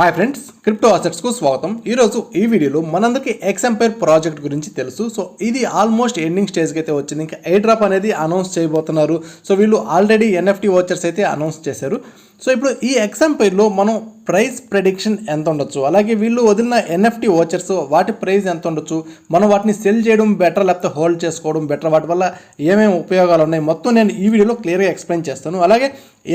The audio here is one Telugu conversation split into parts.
హాయ్ ఫ్రెండ్స్, క్రిప్టో అసెట్స్కు స్వాగతం. ఈరోజు ఈ వీడియోలో మనందరికీ ఎక్సెంపైర్ ప్రాజెక్ట్ గురించి తెలుసు. సో ఇది ఆల్మోస్ట్ ఎండింగ్ స్టేజ్కి అయితే వచ్చింది. ఇంకా ఎయిర్ డ్రాప్ అనేది అనౌన్స్ చేయబోతున్నారు. సో వీళ్ళు ఆల్రెడీ ఎన్ఎఫ్టీ వాచర్స్ అయితే అనౌన్స్ చేశారు. సో ఇప్పుడు ఈ ఎక్సెంపైర్లో మనం ప్రైస్ ప్రెడిక్షన్ ఎంత ఉండొచ్చు, అలాగే వీళ్ళు వదిలిన ఎన్ఎఫ్టీ వాచర్స్ వాటి ప్రైస్ ఎంత ఉండొచ్చు, మనం వాటిని సెల్ చేయడం బెటర్ లేకపోతే హోల్డ్ చేసుకోవడం బెటర్, వాటి వల్ల ఏమేమి ఉపయోగాలు ఉన్నాయి మొత్తం నేను ఈ వీడియోలో క్లియర్గా ఎక్స్ప్లెయిన్ చేస్తాను. అలాగే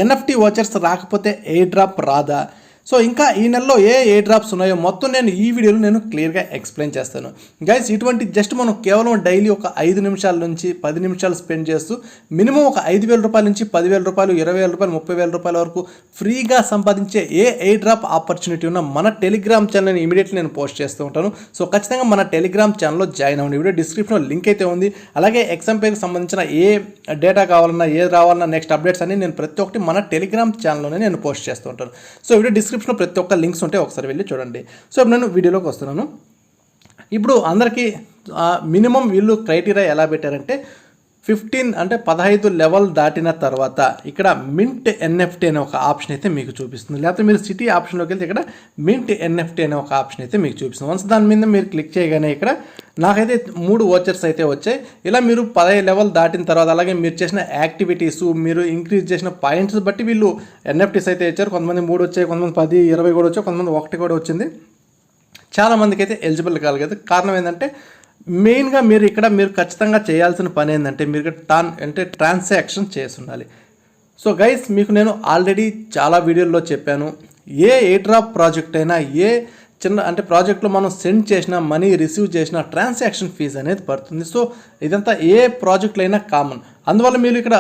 ఎన్ఎఫ్టీ వాచర్స్ రాకపోతే ఎయిర్ డ్రాప్ రాదా, సో ఇంకా ఈ నెలలో ఏ డ్రాప్స్ ఉన్నాయో మొత్తం నేను ఈ వీడియోలో నేను క్లియర్గా ఎక్స్ప్లెయిన్ చేస్తాను. గైస్, ఇటువంటి జస్ట్ మనం కేవలం డైలీ ఒక 5 నిమిషాల నుంచి 10 నిమిషాలు స్పెండ్ చేస్తూ మినిమం ఒక 5,000 రూపాయల నుంచి 10,000 రూపాయలు, 20,000 రూపాయలు, 30,000 రూపాయల వరకు ఫ్రీగా సంపాదించే ఎయిర్ డ్రాప్ ఆపర్చునిటీ ఉన్న మన టెలిగ్రామ్ ఛానల్ని ఇమీడియట్లీ నేను పోస్ట్ చేస్తూ ఉంటాను. సో ఖచ్చితంగా మన టెలిగ్రామ్ ఛానల్లో జాయిన్ అవ్వండి. వీడియో డిస్క్రిప్షన్లో లింక్ అయితే ఉంది. అలాగే ఎక్సెంపైర్కి సంబంధించిన ఏ డేటా కావాలన్నా, ఏ రావాలన్నా, నెక్స్ట్ అప్డేట్స్ అన్ని నేను ప్రతి ఒక్కటి మన టెలిగ్రామ్ ఛానల్లోనే నేను పోస్ట్ చేస్తూ ఉంటాను. సో వీడియో డిస్క్రిప్షన్లో ప్రతి ఒక్క లింక్స్ ఉంటే ఒకసారి వెళ్ళి చూడండి. సో ఇప్పుడు నేను వీడియోలోకి వస్తున్నాను. ఇప్పుడు అందరికీ మినిమం వీళ్ళు క్రైటీరియా ఎలా పెట్టారంటే 15 లెవెల్ దాటిన తర్వాత ఇక్కడ మింట్ ఎన్ఎఫ్టీ అనే ఒక ఆప్షన్ అయితే మీకు చూపిస్తుంది. లేకపోతే మీరు సిటీ ఆప్షన్లోకి వెళ్తే ఇక్కడ మింట్ ఎన్ఎఫ్టీ అనే ఒక ఆప్షన్ అయితే మీకు చూపిస్తుంది. వన్స్ దాని మీద మీరు క్లిక్ చేయగానే ఇక్కడ నాకైతే 3 వాచర్స్ అయితే వచ్చాయి. ఇలా మీరు 15 లెవెల్ దాటిన తర్వాత, అలాగే మీరు చేసిన యాక్టివిటీస్, మీరు ఇంక్రీజ్ చేసిన పాయింట్స్ బట్టి వీళ్ళు ఎన్ఎఫ్టీస్ అయితే ఇచ్చారు. కొంతమంది 3 వచ్చాయి, కొంతమంది 10, 20 కూడా వచ్చాయి, కొంతమంది 1 కూడా వచ్చింది. చాలామందికి అయితే ఎలిజిబుల్ కాలేదు. కారణం ఏంటంటే మెయిన్గా మీరు ఖచ్చితంగా చేయాల్సిన పని ఏంటంటే మీరు ట్రాన్సాక్షన్ చేసి ఉండాలి. సో గైస్, మీకు నేను ఆల్రెడీ చాలా వీడియోల్లో చెప్పాను, ఎయిర్ డ్రాప్ ప్రాజెక్ట్ అయినా చిన్న ప్రాజెక్ట్లో మనం సెండ్ చేసిన మనీ రిసీవ్ చేసిన ట్రాన్సాక్షన్ ఫీజు అనేది పడుతుంది. సో ఇదంతా ఏ ప్రాజెక్ట్లో అయినా కామన్. అందువల్ల మీరు ఇక్కడ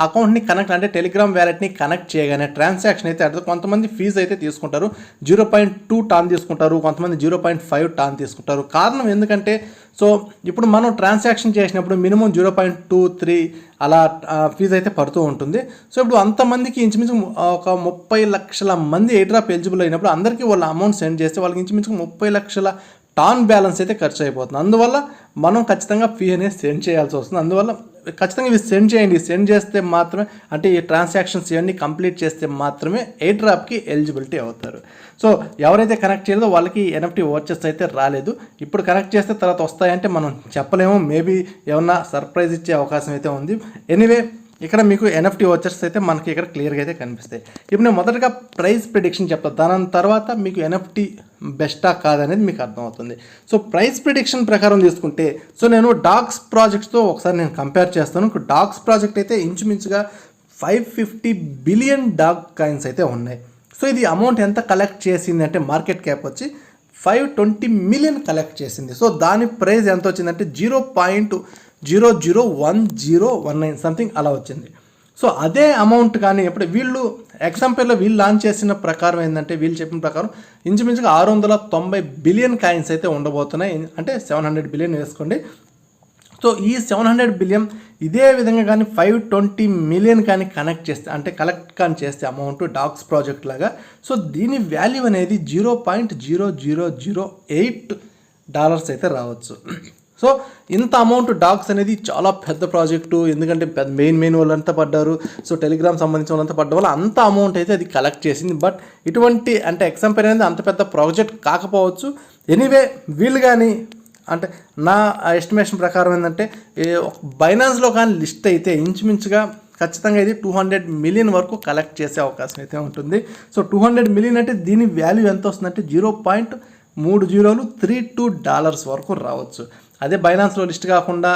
అకౌంట్ని కనెక్ట్ టెలిగ్రామ్ వ్యాలెట్ని కనెక్ట్ చేయగానే ట్రాన్సాక్షన్ అయితే అడుగుతుంది. కొంతమంది ఫీజు అయితే తీసుకుంటారు, 0.2 టాన్ తీసుకుంటారు, కొంతమంది 0.5 టాన్ తీసుకుంటారు. కారణం ఎందుకంటే సో ఇప్పుడు మనం ట్రాన్సాక్షన్ చేసినప్పుడు మినిమం 0.23 అలా ఫీజు అయితే పడుతూ ఉంటుంది. సో ఇప్పుడు అంతమందికి ఇంచుమించు ఒక 30 లక్షల మంది ఎయిర్ డ్రాప్ ఎలిజిబుల్ అయినప్పుడు అందరికీ వాళ్ళ అమౌంట్ సెండ్ చేస్తే వాళ్ళకి ఇంచుమించు 30 లక్షల టాన్ బ్యాలెన్స్ అయితే ఖర్చు అయిపోతుంది. అందువల్ల మనం ఖచ్చితంగా ఫీ అనేది సెండ్ చేయాల్సి వస్తుంది. అందువల్ల ఖచ్చితంగా ఇవి సెండ్ చేయండి. సెండ్ చేస్తే మాత్రమే, ఈ ట్రాన్సాక్షన్స్ ఇవన్నీ కంప్లీట్ చేస్తే మాత్రమే ఎయిర్ డ్రాప్కి ఎలిజిబిలిటీ అవుతారు. సో ఎవరైతే కనెక్ట్ చేయలేదో వాళ్ళకి ఎన్ఎఫ్టీ వాచెస్ అయితే రాలేదు. ఇప్పుడు కనెక్ట్ చేస్తే తర్వాత వస్తాయంటే మనం చెప్పలేము. మేబీ ఏమన్నా సర్ప్రైజ్ ఇచ్చే అవకాశం అయితే ఉంది. ఎనీవే, ఇక్కడ మీకు ఎన్ఎఫ్టీ వాచర్స్ అయితే మనకి ఇక్కడ క్లియర్గా అయితే కనిపిస్తాయి. ఇప్పుడు నేను మొదటగా ప్రైస్ ప్రిడిక్షన్ చెప్తాను, దాని తర్వాత మీకు ఎన్ఎఫ్టీ బెస్టా కాదనేది మీకు అర్థమవుతుంది. సో ప్రైస్ ప్రిడిక్షన్ ప్రకారం తీసుకుంటే, సో నేను డాక్స్ ప్రాజెక్ట్స్తో ఒకసారి నేను కంపేర్ చేస్తాను. డాక్స్ ప్రాజెక్ట్ అయితే ఇంచుమించుగా 550 బిలియన్ డాగ్ కాయిన్స్ అయితే ఉన్నాయి. సో ఇది అమౌంట్ ఎంత కలెక్ట్ చేసింది అంటే మార్కెట్ క్యాప్ వచ్చి 520 మిలియన్ కలెక్ట్ చేసింది. సో దాని ప్రైస్ ఎంత వచ్చిందంటే 0.001019 సంథింగ్ అలా వచ్చింది. సో అదే అమౌంట్ కానీ ఇప్పుడు వీళ్ళు ఎగ్జాంపుల్లో వీళ్ళు లాంచ్ చేసిన ప్రకారం ఏంటంటే, వీళ్ళు చెప్పిన ప్రకారం ఇంచుమించుగా 690 బిలియన్ కాయిన్స్ అయితే ఉండబోతున్నాయి. అంటే 700 బిలియన్ వేసుకోండి. సో ఈ 700 బిలియన్ ఇదే విధంగా కానీ 520 మిలియన్ కానీ కలెక్ట్ కానీ చేస్తే అమౌంట్ డాక్స్ ప్రాజెక్ట్ లాగా, సో దీని వాల్యూ అనేది $0.0008 అయితే రావచ్చు. సో ఇంత అమౌంట్ డాగ్స్ అనేది చాలా పెద్ద ప్రాజెక్టు. ఎందుకంటే మెయిన్ వాళ్ళంతా పడ్డారు. సో టెలిగ్రామ్ సంబంధించిన వాళ్ళంతా పడ్డ వల్ల అంత అమౌంట్ అయితే అది కలెక్ట్ చేసింది. బట్ ఇటువంటి ఎక్సెంపైర్ అనేది అంత పెద్ద ప్రాజెక్ట్ కాకపోవచ్చు. ఎనీవే, వీళ్ళు కానీ నా ఎస్టిమేషన్ ప్రకారం ఏంటంటే బైనాన్స్లో కానీ లిస్ట్ అయితే ఇంచుమించుగా ఖచ్చితంగా ఇది 200 మిలియన్ వరకు కలెక్ట్ చేసే అవకాశం అయితే ఉంటుంది. సో 200 మిలియన్ అంటే దీని వాల్యూ ఎంత వస్తుందంటే $0.3032 వరకు రావచ్చు. అదే బైనాన్స్లో లిస్ట్ కాకుండా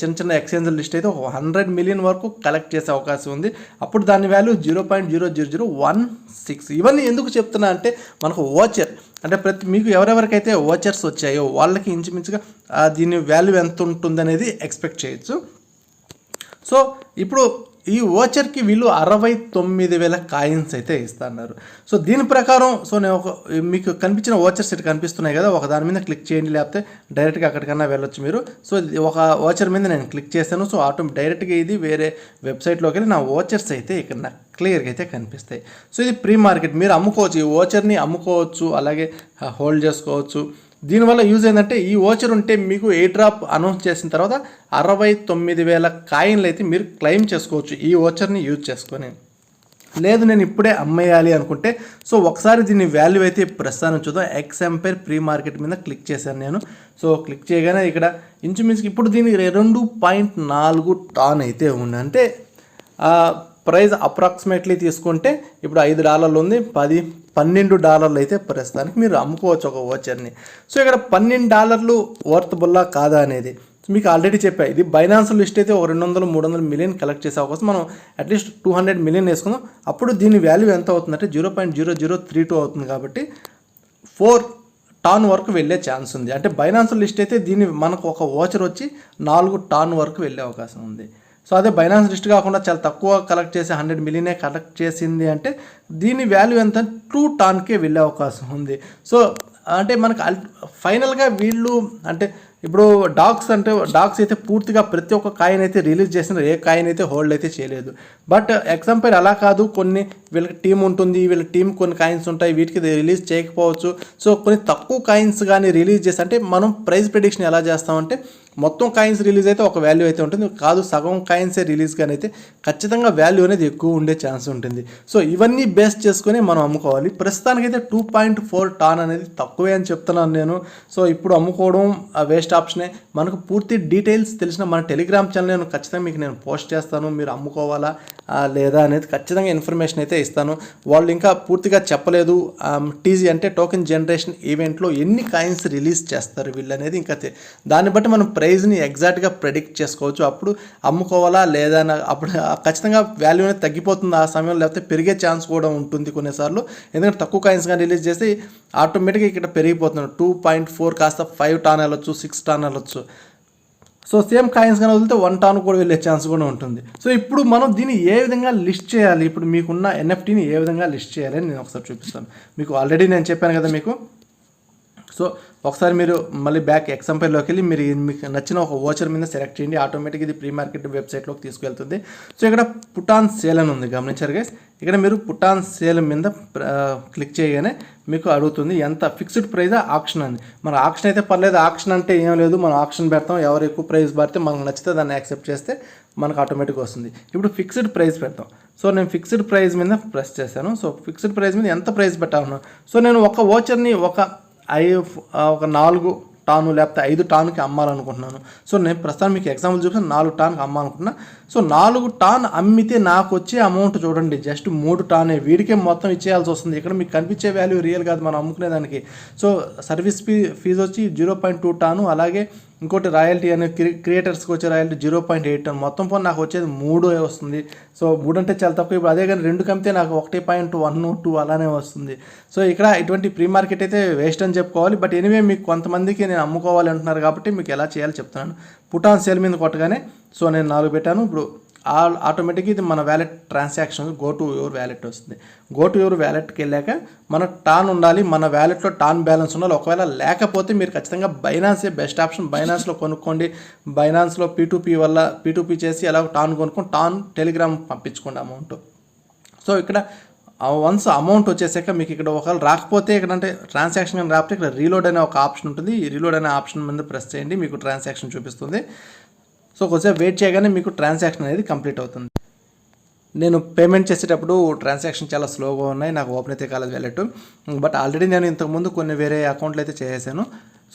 చిన్న ఎక్స్చేంజ్ లిస్ట్ అయితే 100 మిలియన్ వరకు కలెక్ట్ చేసే అవకాశం ఉంది. అప్పుడు దాని వాల్యూ 0.00016. ఇవన్నీ ఎందుకు చెప్తున్నా అంటే మనకు వాచర్ మీకు ఎవరెవరికైతే వాచర్స్ వచ్చాయో వాళ్ళకి ఇంచుమించుగా దీని వాల్యూ ఎంత ఉంటుందనేది ఎక్స్పెక్ట్ చేయొచ్చు. సో ఇప్పుడు ఈ వాచర్కి వీళ్ళు 69,000 కాయిన్స్ అయితే ఇస్తున్నారు. సో దీని ప్రకారం నేను మీకు కనిపించిన వాచర్స్ ఇటు కనిపిస్తున్నాయి కదా, ఒక దాని మీద క్లిక్ చేయండి, లేకపోతే డైరెక్ట్గా అక్కడికన్నా వెళ్ళొచ్చు మీరు. సో ఒక వాచర్ మీద నేను క్లిక్ చేశాను. సో డైరెక్ట్గా ఇది వేరే వెబ్సైట్లోకి వెళ్ళి నా వాచర్స్ అయితే ఇక్కడ నాకు క్లియర్గా అయితే కనిపిస్తాయి. సో ఇది ప్రీ మార్కెట్, మీరు అమ్ముకోవచ్చు, ఈ వాచర్ని అమ్ముకోవచ్చు, అలాగే హోల్డ్ చేసుకోవచ్చు. దీనివల్ల యూజ్ ఏంటంటే ఈ వాచర్ ఉంటే మీకు ఎయిర్ డ్రాప్ అనౌన్స్ చేసిన తర్వాత 69,000 కాయిన్లు అయితే మీరు క్లెయిమ్ చేసుకోవచ్చు ఈ వాచర్ని యూజ్ చేసుకొని. లేదు నేను ఇప్పుడే అమ్మేయాలి అనుకుంటే సో ఒకసారి దీని వాల్యూ అయితే ప్రస్తుతాన్ని చూద్దాం. ఎక్సెంపైర్ ప్రీ మార్కెట్ మీద క్లిక్ చేశాను నేను. సో క్లిక్ చేయగానే ఇక్కడ ఇంచుమించుకి ఇప్పుడు దీనికి 2.4 టాన్ అయితే ఉంది. అంటే ప్రైస్ అప్రాక్సిమేట్లీ తీసుకుంటే ఇప్పుడు $5 ఉంది, $12 అయితే ప్రస్తుతానికి మీరు అమ్ముకోవచ్చు ఒక వాచర్ని. సో ఇక్కడ $12 వర్తబుల్లా కాదా అనేది మీకు ఆల్రెడీ చెప్పా. ఇది బైనాన్స్ లిస్ట్ అయితే ఒక 200-300 మిలియన్ కలెక్ట్ చేసే అవకాశం, మనం అట్లీస్ట్ 200 మిలియన్ వేసుకుందాం. అప్పుడు దీని వాల్యూ ఎంత అవుతుందంటే 0.0032 అవుతుంది. కాబట్టి 4 టాన్ వరకు వెళ్ళే ఛాన్స్ ఉంది. అంటే బైనాన్స్ లిస్ట్ అయితే దీన్ని మనకు ఒక వాచర్ వచ్చి 4 టాన్ వరకు వెళ్ళే అవకాశం ఉంది. సో అదే బైనాన్స్ లిస్ట్ కాకుండా చాలా తక్కువ కలెక్ట్ చేసి 100 మిలియనే కలెక్ట్ చేసింది అంటే దీని వాల్యూ ఎంత 2 టాన్కే వెళ్ళే అవకాశం ఉంది. సో అంటే మనకు ఫైనల్గా వీళ్ళు అంటే ఇప్పుడు డాగ్స్ అయితే పూర్తిగా ప్రతి ఒక్క కాయిన్ అయితే రిలీజ్ చేసిన, ఏ కాయిన్ అయితే హోల్డ్ అయితే చేయలేదు. బట్ ఎగ్జాంపుల్ అలా కాదు, కొన్ని వీళ్ళకి టీం ఉంటుంది, వీళ్ళ టీం కొన్ని కాయిన్స్ ఉంటాయి, వీటికి రిలీజ్ చేయకపోవచ్చు. సో కొన్ని తక్కువ కాయిన్స్ కానీ రిలీజ్ చేసి, అంటే మనం ప్రైస్ ప్రెడిక్షన్ ఎలా చేస్తామంటే మొత్తం కాయిన్స్ రిలీజ్ అయితే ఒక వాల్యూ అయితే ఉంటుంది, కాదు సగం కాయిన్సే రిలీజ్ కానీ అయితే ఖచ్చితంగా వాల్యూ అనేది ఎక్కువ ఉండే ఛాన్స్ ఉంటుంది. సో ఇవన్నీ బేస్ చేసుకొని మనం అమ్ముకోవాలి. ప్రస్తుతానికైతే 2.4 టాన్ అనేది తక్కువే అని చెప్తున్నాను నేను. సో ఇప్పుడు అమ్ముకోవడం వేస్ట్ ఆప్షనే. మనకు పూర్తి డీటెయిల్స్ తెలిసిన మన టెలిగ్రామ్ ఛానల్ నేను ఖచ్చితంగా మీకు నేను పోస్ట్ చేస్తాను. మీరు అమ్ముకోవాలా లేదా అనేది ఖచ్చితంగా ఇన్ఫర్మేషన్ అయితే ఇస్తాను. వాళ్ళు ఇంకా పూర్తిగా చెప్పలేదు. టీజీ అంటే టోకెన్ జనరేషన్ ఈవెంట్లో ఎన్ని కాయిన్స్ రిలీజ్ చేస్తారు వీళ్ళు అనేది ఇంకా దాన్ని బట్టి మనం ప్రైస్ని ఎగ్జాక్ట్గా ప్రెడిక్ట్ చేసుకోవచ్చు. అప్పుడు అమ్ముకోవాలా లేదా అప్పుడు ఖచ్చితంగా వాల్యూ అనేది తగ్గిపోతుంది ఆ సమయంలో, లేకపోతే పెరిగే ఛాన్స్ కూడా ఉంటుంది కొన్నిసార్లు. ఎందుకంటే తక్కువ కాయిన్స్గా రిలీజ్ చేసి ఆటోమేటిక్గా ఇక్కడ పెరిగిపోతుంది. 2.4 కాస్త 5 టాన్ వెళ్ళొచ్చు, 6 టాన్ వెళ్ళొచ్చు. సో సేమ్ కాయిన్స్ కానీ వదిలితే 1 టాన్ కూడా వెళ్ళే ఛాన్స్ కూడా ఉంటుంది. సో ఇప్పుడు మనం దీన్ని ఏ విధంగా లిస్ట్ చేయాలి, ఇప్పుడు మీకున్న ఎన్ఎఫ్టీని ఏ విధంగా లిస్ట్ చేయాలి అని నేను ఒకసారి చూపిస్తాను. మీకు ఆల్రెడీ నేను చెప్పాను కదా మీకు. సో ఒకసారి మీరు మళ్ళీ బ్యాక్ ఎక్సెంపైర్లోకి వెళ్ళి మీకు నచ్చిన ఒక వాచర్ మీద సెలెక్ట్ చేయండి. ఆటోమేటిక్ ఇది ప్రీ మార్కెట్ వెబ్సైట్లోకి తీసుకెళ్తుంది. సో ఇక్కడ పుట్ ఆన్ సేల్ అని ఉంది, గమనించారు గైస్. ఇక్కడ మీరు పుట్ ఆన్ సేల్ మీద క్లిక్ చేయగానే మీకు అడుగుతుంది ఎంత ఫిక్స్డ్ ప్రైజ్ ఆప్షన్ అని. మన ఆప్షన్ అయితే పర్లేదు, ఆప్షన్ అంటే ఏం లేదు, మనం ఆప్షన్ పెడతాం, ఎవరు ఎక్కువ ప్రైస్ పడితే మనకు నచ్చితే దాన్ని యాక్సెప్ట్ చేస్తే మనకు ఆటోమేటిక్గా వస్తుంది. ఇప్పుడు ఫిక్స్డ్ ప్రైస్ పెడతాం. సో నేను ఫిక్స్డ్ ప్రైస్ మీద ప్రెస్ చేశాను. సో ఫిక్స్డ్ ప్రైస్ మీద ఎంత ప్రైస్ పెట్టాను. సో నేను ఒక వాచర్ని ఒక 4 టాను లేకపోతే 5 టాన్కి అమ్మాలనుకుంటున్నాను. సో నేను ప్రస్తుతం మీకు ఎగ్జాంపుల్ చూపిస్తాను, 4 టాన్కి అమ్మాలనుకుంటున్నా. సో 4 టాన్ అమ్మితే నాకు వచ్చే అమౌంట్ చూడండి, జస్ట్ 3 టానే. వీడికే మొత్తం ఇచ్చేయాల్సి వస్తుంది. ఇక్కడ మీకు కనిపించే వాల్యూ రియల్ కాదు మనం అమ్ముకునేదానికి. సో సర్వీస్ ఫీజు వచ్చి 0.2 టాను, అలాగే ఇంకోటి రాయల్టీ అనే క్రియేటర్స్కి వచ్చే రాయల్టీ 0.8 టాన్. మొత్తం పోనీ నాకు వచ్చేది 3 వస్తుంది. సో 3 అంటే చాలా తక్కువ. ఇప్పుడు అదే కానీ 2 కమితే నాకు 1.12 అలానే వస్తుంది. సో ఇక్కడ ఇటువంటి ప్రీ మార్కెట్ అయితే వేస్ట్ అని చెప్పుకోవాలి. బట్ ఎనీవే మీకు కొంతమందికి నేను అమ్ముకోవాలి అంటున్నారు కాబట్టి మీకు ఎలా చేయాలో చెప్తున్నాను. పుట్ ఆన్ సేల్ మీద కొట్టగానే సో నేను 4 పెట్టాను. ఇప్పుడు ఆటోమేటిక్గా ఇది మన wallet transaction go to your wallet వస్తుంది. గో టు యువర్ వ్యాలెట్కి వెళ్ళాక మన టాన్ ఉండాలి, మన వ్యాలెట్లో టాన్ బ్యాలెన్స్ ఉండాలి. ఒకవేళ లేకపోతే మీరు ఖచ్చితంగా బైనాన్సే బెస్ట్ ఆప్షన్. బైనాన్స్లో కొనుక్కోండి. బైనాన్స్లో P2P చేసి ఎలా టాన్ కొనుక్కొని టాన్ టెలిగ్రామ్ పంపించుకోండి అమౌంట్. సో ఇక్కడ వన్స్ అమౌంట్ వచ్చేసాక మీకు ఇక్కడ ఒకవేళ రాకపోతే ఇక్కడ అంటే ట్రాన్సాక్షన్ కానీ రాకపోతే ఇక్కడ రీలోడ్ అనే ఒక ఆప్షన్ ఉంటుంది. ఈ రీలోడ్ అనే ఆప్షన్ మీద ప్రెస్ చేయండి, మీకు ట్రాన్సాక్షన్ చూపిస్తుంది. సో కొంచెం వెయిట్ చేయగానే మీకు ట్రాన్సాక్షన్ అనేది కంప్లీట్ అవుతుంది. నేను పేమెంట్ చేసేటప్పుడు ట్రాన్సాక్షన్ చాలా స్లోగా ఉన్నాయి, నాకు ఓపెన్ అయితే కాలేదు వ్యాలెట్. బట్ ఆల్రెడీ నేను ఇంతకుముందు కొన్ని వేరే అకౌంట్లు అయితే చేసాను.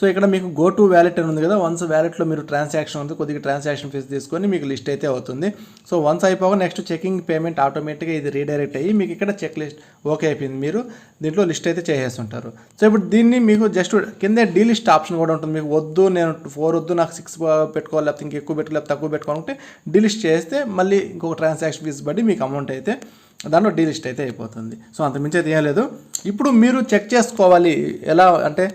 సో ఇక్కడ మీకు గో టు వ్యాలెట్ అని ఉంది కదా, వన్స్ వ్యాలెట్లో మీరు ట్రాన్సాక్షన్ ఉంది, కొద్దిగా ట్రాన్సాక్షన్ ఫీజు తీసుకొని మీకు లిస్ట్ అయితే అవుతుంది. సో వన్స్ అయిపోగా నెక్స్ట్ చెకింగ్ పేమెంట్ ఆటోమేటిక్గా ఇది రీడైరెక్ట్ అయ్యి మీకు ఇక్కడ చెక్ లిస్ట్ ఓకే అయిపోయింది, మీరు దీంట్లో లిస్ట్ అయితే చేసేస్తుంటారు. సో ఇప్పుడు దీన్ని మీకు జస్ట్ కింద డీలిస్ట్ ఆప్షన్ కూడా ఉంటుంది. మీకు వద్దు, నేను 4 వద్దు, నాకు 6 పెట్టుకోవాలి, లేకపోతే ఇంక ఎక్కువ పెట్టుకోవాలి, లేకపోతే తక్కువ పెట్టుకోవాలంటే డీలిస్ట్ చేస్తే మళ్ళీ ఇంకొక ట్రాన్సాక్షన్ ఫీజు బట్టి మీకు అమౌంట్ అయితే దాంట్లో డీలిస్ట్ అయితే అయిపోతుంది. సో అంతమించి అయితే ఏం లేదు. ఇప్పుడు మీరు చెక్ చేసుకోవాలి ఎలా అంటే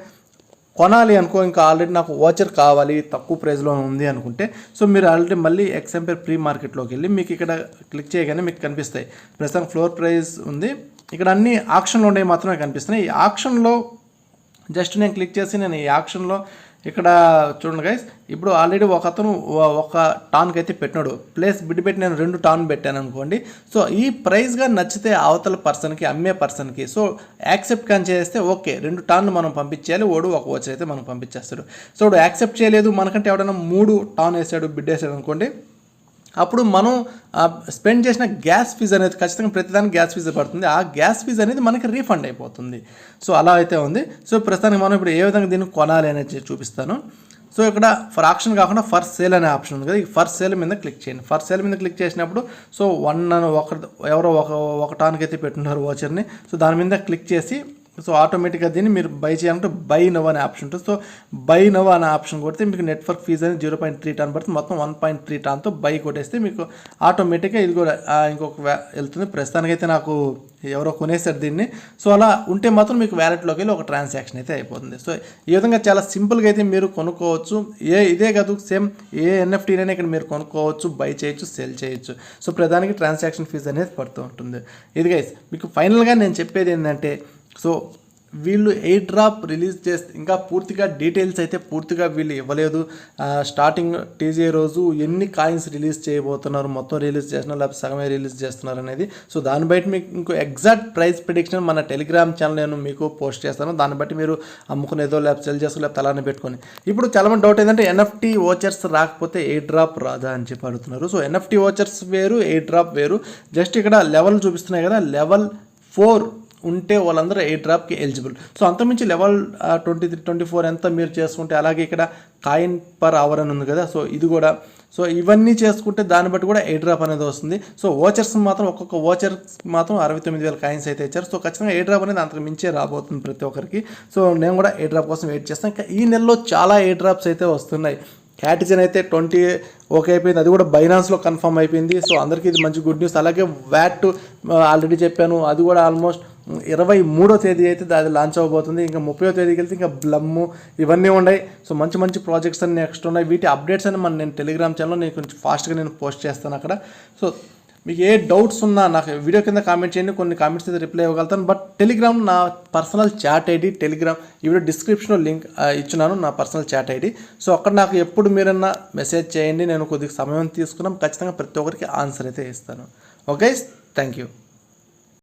కొనాలి అనుకో, ఇంకా ఆల్రెడీ నాకు వాచర్ కావాలి తక్కువ ప్రైస్లో ఉంది అనుకుంటే, సో మీరు ఆల్రెడీ మళ్ళీ ఎక్సెంపైర్ ప్రీ మార్కెట్లోకి వెళ్ళి మీకు ఇక్కడ క్లిక్ చేయగానే మీకు కనిపిస్తాయి. ప్రస్తుతం ఫ్లోర్ ప్రైస్ ఉంది, ఇక్కడ అన్ని ఆక్షన్లో ఉండేవి మాత్రమే కనిపిస్తున్నాయి. ఈ ఆక్షన్లో జస్ట్ నేను క్లిక్ చేసి నేను ఈ ఆక్షన్లో ఇక్కడ చూడండి గైస్, ఇప్పుడు ఆల్రెడీ ఒక అతను 1 టాన్కి అయితే పెట్టినాడు. ప్లేస్ బిడ్ పెట్టి నేను 2 టాన్ పెట్టాను అనుకోండి. సో ఈ ప్రైస్గా నచ్చితే అవతల పర్సన్కి, అమ్మే పర్సన్కి సో యాక్సెప్ట్ కానీ చేస్తే ఓకే 2 టాన్లు మనం పంపించేయాలి, ఓడు ఒక వాచర్ అయితే మనం పంపించేస్తాడు. సో వాడు యాక్సెప్ట్ చేయలేదు, మనకంటే ఎవడైనా 3 టాన్ వేసాడు, బిడ్ వేసాడు అనుకోండి, అప్పుడు మనం స్పెండ్ చేసిన గ్యాస్ ఫీజు అనేది ఖచ్చితంగా ప్రతిదానికి గ్యాస్ ఫీజు పడుతుంది. ఆ గ్యాస్ ఫీజు అనేది మనకి రీఫండ్ అయిపోతుంది. సో అలా అయితే ఉంది. సో ప్రస్తుతానికి మనం ఇప్పుడు ఏ విధంగా దీన్ని కొనాలి అనేది చూపిస్తాను. సో ఇక్కడ ఫర్ ఆప్షన్ కాకుండా ఫర్ సేల్ అనే ఆప్షన్ ఉంది కదా, ఈ ఫర్ సేల్ మీద క్లిక్ చేయండి. ఫర్ సేల్ మీద క్లిక్ చేసినప్పుడు సో ఎవరో ఒక టాన్కి అయితే పెట్టున్నారు వాచర్ని. సో దాని మీద క్లిక్ చేసి సో ఆటోమేటిక్గా దీన్ని మీరు బై చేయాలంటే బై నవ్ అనే ఆప్షన్ ఉంటుంది. సో బై నవ్ అనే ఆప్షన్ కొడితే మీకు నెట్వర్క్ ఫీజు అనేది 0.3 టన్ పడుతుంది. మొత్తం 1.3 టన్తో బై కొట్టేస్తే మీకు ఆటోమేటిక్గా ఇది కూడా ఇంకొక వెళ్తుంది. ప్రస్తుతానికైతే నాకు ఎవరో కొనేసారు దీన్ని. సో అలా ఉంటే మాత్రం మీకు వ్యాలెట్లోకి వెళ్ళి ఒక ట్రాన్సాక్షన్ అయితే అయిపోతుంది. సో ఈ విధంగా చాలా సింపుల్గా అయితే మీరు కొనుక్కోవచ్చు. ఇదే కాదు, సేమ్ ఏ ఎన్ఎఫ్టీనైనా ఇక్కడ మీరు కొనుక్కోవచ్చు, బై చేయొచ్చు, సెల్ చేయొచ్చు. సో ప్రధానికి ట్రాన్సాక్షన్ ఫీజు అనేది పడుతూ ఉంటుంది. ఇది గైస్ మీకు ఫైనల్గా నేను చెప్పేది ఏంటంటే, సో వీళ్ళు ఎయిర్ డ్రాప్ రిలీజ్ చేస్తే ఇంకా పూర్తిగా డీటెయిల్స్ అయితే పూర్తిగా వీళ్ళు ఇవ్వలేదు. స్టార్టింగ్ టీజే రోజు ఎన్ని కాయిన్స్ రిలీజ్ చేయబోతున్నారు, మొత్తం రిలీజ్ చేస్తున్నారు లేకపోతే సగమే రిలీజ్ చేస్తున్నారు అనేది. సో దాన్ని బట్టి మీకు ఇంకో ఎగ్జాక్ట్ ప్రైస్ ప్రిడిక్షన్ మన టెలిగ్రామ్ ఛానల్ నేను మీకు పోస్ట్ చేస్తాను. దాన్ని బట్టి మీరు అమ్ముకునేదో లేకపోతే సెల్ చేసుకో లేకపోతే అలానే పెట్టుకొని. ఇప్పుడు చాలామంది డౌట్ ఏంటంటే ఎన్ఎఫ్టీ ఓచర్స్ రాకపోతే ఎయిర్ డ్రాప్ రాదా అని చెప్పి అడుగుతున్నారు. సో ఎన్ఎఫ్టీ ఓచర్స్ వేరు, ఎయిర్ డ్రాప్ వేరు. జస్ట్ ఇక్కడ లెవెల్ చూపిస్తున్నాయి కదా, లెవెల్ 4 ఉంటే వాళ్ళందరూ ఎయిర్ డ్రాప్కి ఎలిజిబుల్. సో అంతమించి లెవెల్ 23, 24 ఎంత మీరు చేసుకుంటే, అలాగే ఇక్కడ కాయిన్ పర్ అవర్ అని ఉంది కదా, సో ఇది కూడా. సో ఇవన్నీ చేసుకుంటే దాన్ని బట్టి కూడా ఎయిర్ డ్రాప్ అనేది వస్తుంది. సో ఓచర్స్ మాత్రం ఒక్కొక్క ఓచర్ మాత్రం 69,000 కాయిన్స్ అయితే ఇచ్చారు. సో ఖచ్చితంగా ఎయిర్ డ్రాప్ అనేది అంతకు మించే రాబోతుంది ప్రతి ఒక్కరికి. సో నేను కూడా ఎయిర్ డ్రాప్ కోసం వెయిట్ చేస్తాను. ఇంకా ఈ నెలలో చాలా ఎయిర్ డ్రాప్స్ అయితే వస్తున్నాయి. క్యాటిజన్ అయితే 20 ఓకే అయిపోయింది, అది కూడా బైనాన్స్లో కన్ఫర్మ్ అయిపోయింది. సో అందరికీ ఇది మంచి గుడ్ న్యూస్. అలాగే వ్యాట్ ఆల్రెడీ చెప్పాను, అది కూడా ఆల్మోస్ట్ 23వ తేదీ అయితే అది లాంచ్ అవ్వబోతుంది. ఇంకా 30వ తేదీకి వెళ్తే ఇంకా బ్లమ్ ఇవన్నీ ఉన్నాయి. సో మంచి మంచి ప్రాజెక్ట్స్ అన్ని నెక్స్ట్ ఉన్నాయి. వీటి అప్డేట్స్ అని నేను టెలిగ్రామ్ ఛానల్లో నేను కొంచెం ఫాస్ట్గా నేను పోస్ట్ చేస్తాను అక్కడ. సో మీకు ఏ డౌట్స్ ఉన్నా నాకు వీడియో కింద కామెంట్ చేయండి, కొన్ని కామెంట్స్ అయితే రిప్లై ఇవ్వగలుగుతాను. బట్ టెలిగ్రామ్ నా పర్సనల్ చాట్ ఐడి, టెలిగ్రామ్ ఈ వీడియో డిస్క్రిప్షన్లో లింక్ ఇచ్చున్నాను, నా పర్సనల్ చాట్ ఐడి. సో అక్కడ నాకు ఎప్పుడు మీరన్నా మెసేజ్ చేయండి, నేను కొద్దిగా సమయం తీసుకున్నాం ఖచ్చితంగా ప్రతి ఒక్కరికి ఆన్సర్ అయితే ఇస్తాను. Okay, thank you.